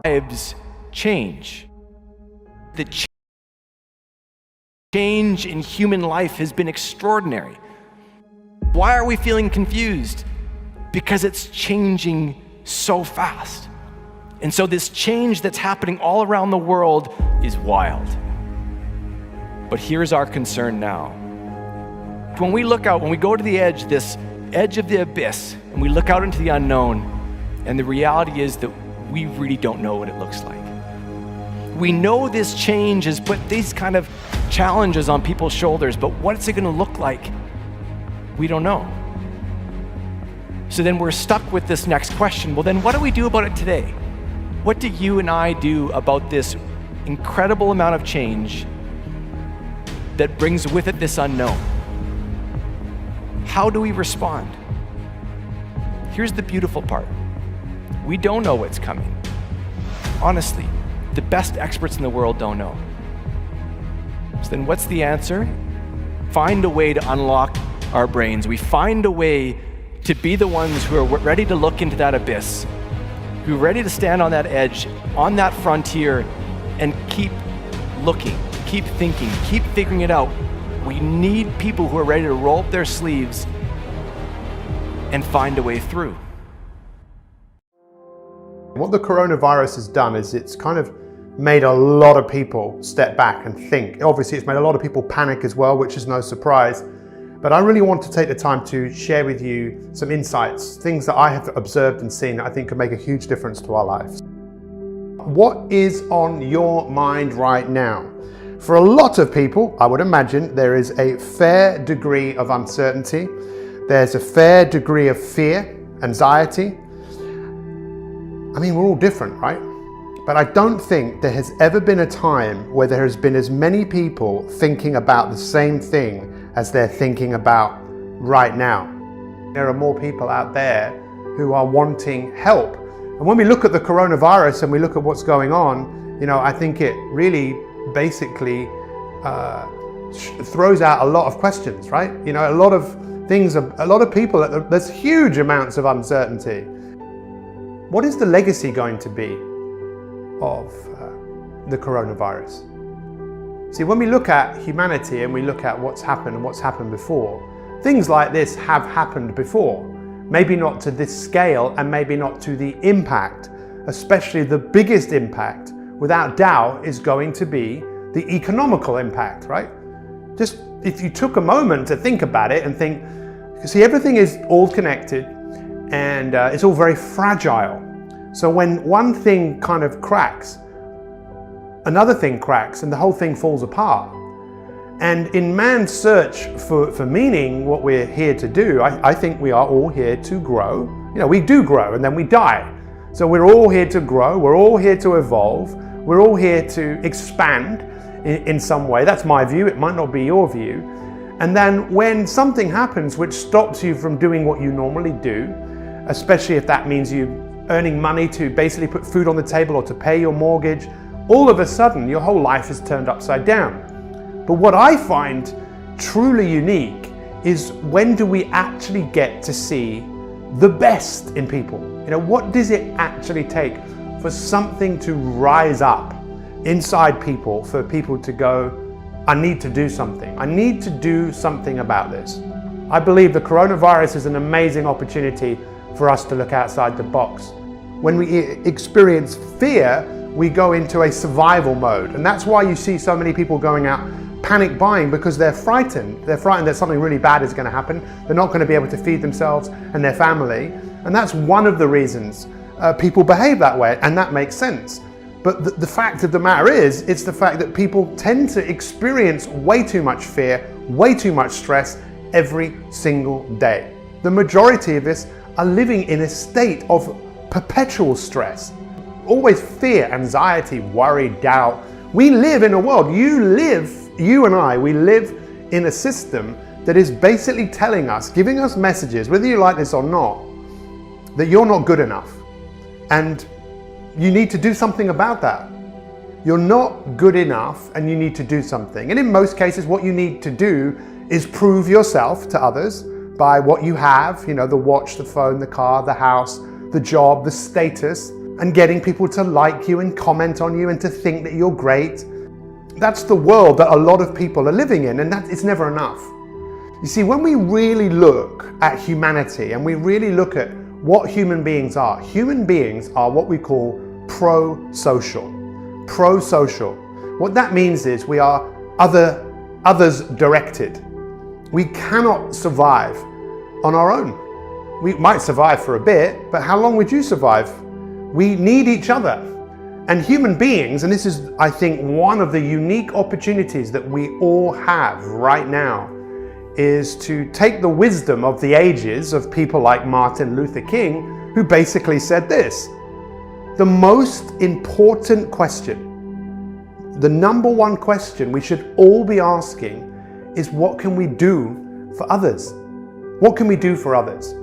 lives change. The change in human life has been extraordinary. Why are we feeling confused? Because it's changing so fast. And so this change that's happening all around the world is wild. But here's our concern now. When we look out, when we go to the edge, this edge of the abyss, and we look out into the unknown, and the reality is that we really don't know what it looks like. We know this change has put these kind of challenges on people's shoulders, but what's it gonna look like? We don't know. So then we're stuck with this next question. Well, then what do we do about it today? What do you and I do about this incredible amount of change that brings with it this unknown? How do we respond? Here's the beautiful part. We don't know what's coming. Honestly, the best experts in the world don't know. So then what's the answer? Find a way to unlock our brains. We find a way to be the ones who are ready to look into that abyss, who are ready to stand on that edge, on that frontier, and keep looking, keep thinking, keep figuring it out. We need people who are ready to roll up their sleeves and find a way through. What the coronavirus has done is it's kind of made a lot of people step back and think. Obviously, it's made a lot of people panic as well, which is no surprise. But I really want to take the time to share with you some insights, things that I have observed and seen that I think could make a huge difference to our lives. What is on your mind right now? For a lot of people, I would imagine there is a fair degree of uncertainty. There's a fair degree of fear, anxiety. I mean, we're all different, right? But I don't think there has ever been a time where there has been as many people thinking about the same thing as they're thinking about right now. There are more people out there who are wanting help. And when we look at the coronavirus and we look at what's going on, I think it really basically throws out a lot of questions, right? A lot of things, a lot of people, there's huge amounts of uncertainty. What is the legacy going to be of the coronavirus? See, when we look at humanity and we look at what's happened and what's happened before, things like this have happened before. Maybe not to this scale and maybe not to the impact, especially the biggest impact, without doubt, is going to be the economical impact, right? Just if you took a moment to think about it and think, see, everything is all connected and it's all very fragile. So when one thing kind of cracks, another thing cracks and the whole thing falls apart. And in man's search for meaning, what we're here to do, I think we are all here to grow. We do grow and then we die. So we're all here to grow, we're all here to evolve, we're all here to expand in some way. That's my view, it might not be your view. And then when something happens which stops you from doing what you normally do, especially if that means you earning money to basically put food on the table or to pay your mortgage, all of a sudden your whole life is turned upside down. But what I find truly unique is when do we actually get to see the best in people? What does it actually take for something to rise up inside people, for people to go, I need to do something. I need to do something about this. I believe the coronavirus is an amazing opportunity for us to look outside the box. When we experience fear, we go into a survival mode. And that's why you see so many people going out panic buying, because they're frightened. They're frightened that something really bad is going to happen. They're not going to be able to feed themselves and their family. And that's one of the reasons people behave that way. And that makes sense. But the fact of the matter is, it's the fact that people tend to experience way too much fear, way too much stress every single day. The majority of us are living in a state of perpetual stress. Always fear, anxiety, worry, doubt. We live in a world, you and I, we live in a system that is basically telling us, giving us messages, whether you like this or not, that you're not good enough. And you need to do something about that. You're not good enough and you need to do something. And in most cases, what you need to do is prove yourself to others by what you have, the watch, the phone, the car, the house, the job, the status. and getting people to like you and comment on you and to think that you're great. That's the world that a lot of people are living in, and it's never enough. You see, when we really look at humanity and we really look at what human beings are what we call pro-social. Pro-social. What that means is we are others directed. We cannot survive on our own. We might survive for a bit, but how long would you survive? We need each other. And human beings, and this is, I think, one of the unique opportunities that we all have right now, is to take the wisdom of the ages of people like Martin Luther King, who basically said this: the most important question, the number one question we should all be asking is, what can we do for others? What can we do for others?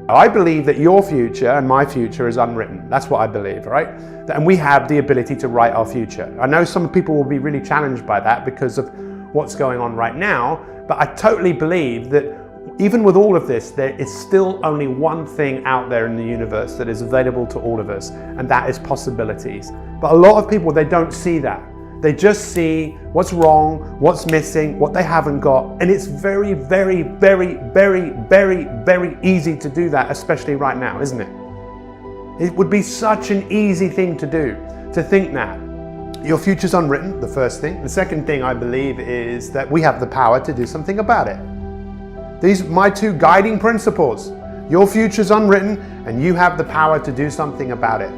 I believe that your future and my future is unwritten. That's what I believe, right? And we have the ability to write our future. I know some people will be really challenged by that because of what's going on right now, but I totally believe that even with all of this, there is still only one thing out there in the universe that is available to all of us, and that is possibilities. But a lot of people, they don't see that. They just see what's wrong, what's missing, what they haven't got. And it's very, very, very, very, very, very easy to do that, especially right now, isn't it? It would be such an easy thing to do, to think that. Your future's unwritten, the first thing. The second thing I believe is that we have the power to do something about it. These are my two guiding principles. Your future's unwritten, and you have the power to do something about it.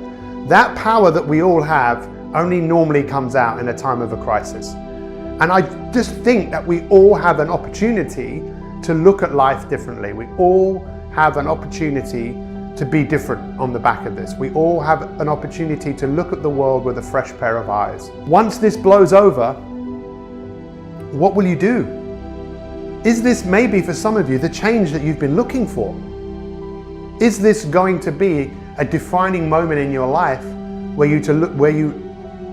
That power that we all have only normally comes out in a time of a crisis. And I just think that we all have an opportunity to look at life differently. We all have an opportunity to be different on the back of this. We all have an opportunity to look at the world with a fresh pair of eyes. Once this blows over, what will you do? Is this maybe for some of you the change that you've been looking for? Is this going to be a defining moment in your life where you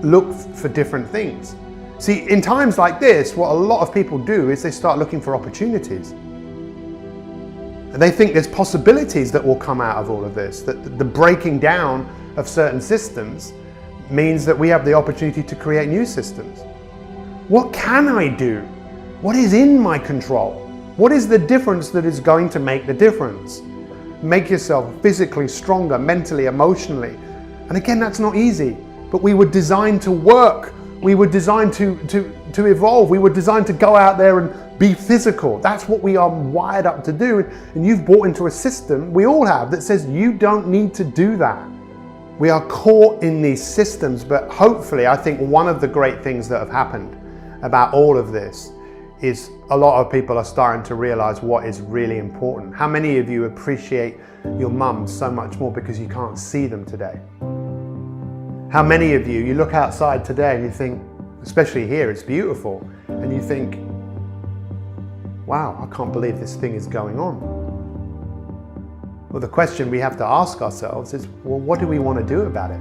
look for different things? See, in times like this, what a lot of people do is they start looking for opportunities. And they think there's possibilities that will come out of all of this, that the breaking down of certain systems means that we have the opportunity to create new systems. What can I do? What is in my control? What is the difference that is going to make the difference? Make yourself physically stronger, mentally, emotionally. And again, that's not easy, but we were designed to work. We were designed to evolve. We were designed to go out there and be physical. That's what we are wired up to do. And you've bought into a system, we all have, that says you don't need to do that. We are caught in these systems, but hopefully I think one of the great things that have happened about all of this is a lot of people are starting to realize what is really important. How many of you appreciate your mum so much more because you can't see them today? How many of you look outside today and you think, especially here, it's beautiful, and you think, wow, I can't believe this thing is going on. Well, the question we have to ask ourselves is, well, what do we want to do about it?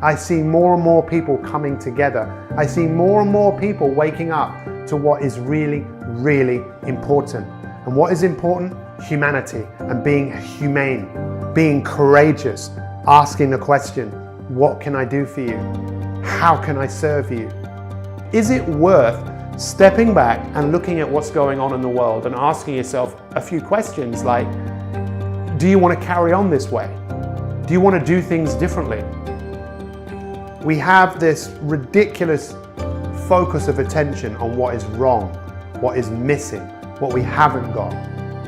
I see more and more people coming together. I see more and more people waking up to what is really, really important. And what is important? Humanity, and being humane, being courageous, asking the question, what can I do for you? How can I serve you? Is it worth stepping back and looking at what's going on in the world and asking yourself a few questions like, do you want to carry on this way? Do you want to do things differently? We have this ridiculous focus of attention on what is wrong, what is missing, what we haven't got.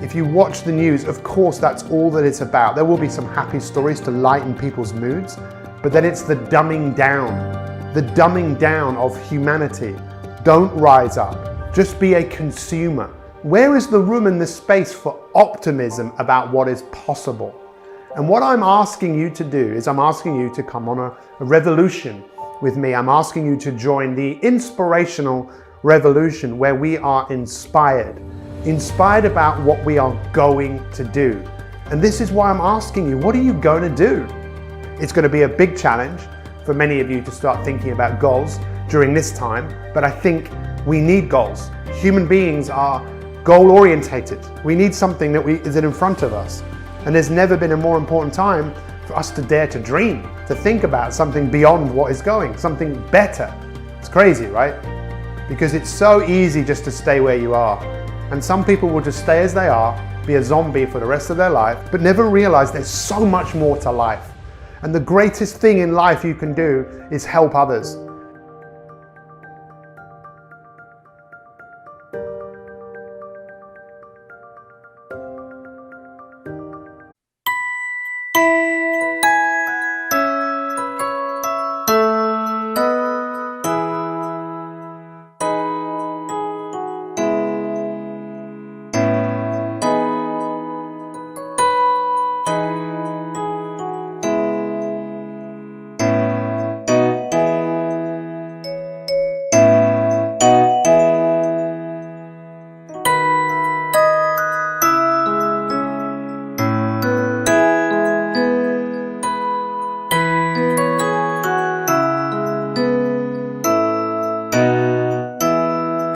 If you watch the news, of course, that's all that it's about. There will be some happy stories to lighten people's moods, but then it's the dumbing down of humanity. Don't rise up. Just be a consumer. Where is the room and the space for optimism about what is possible? And what I'm asking you to do is I'm asking you to come on a revolution with me. I'm asking you to join the inspirational revolution where we are inspired about what we are going to do. And this is why I'm asking you, what are you going to do? It's going to be a big challenge for many of you to start thinking about goals during this time, but I think we need goals. Human beings are goal-orientated. We need something that is in front of us. And there's never been a more important time for us to dare to dream, to think about something beyond what is going, something better. It's crazy, right? Because it's so easy just to stay where you are. And some people will just stay as they are, be a zombie for the rest of their life, but never realize there's so much more to life. And the greatest thing in life you can do is help others.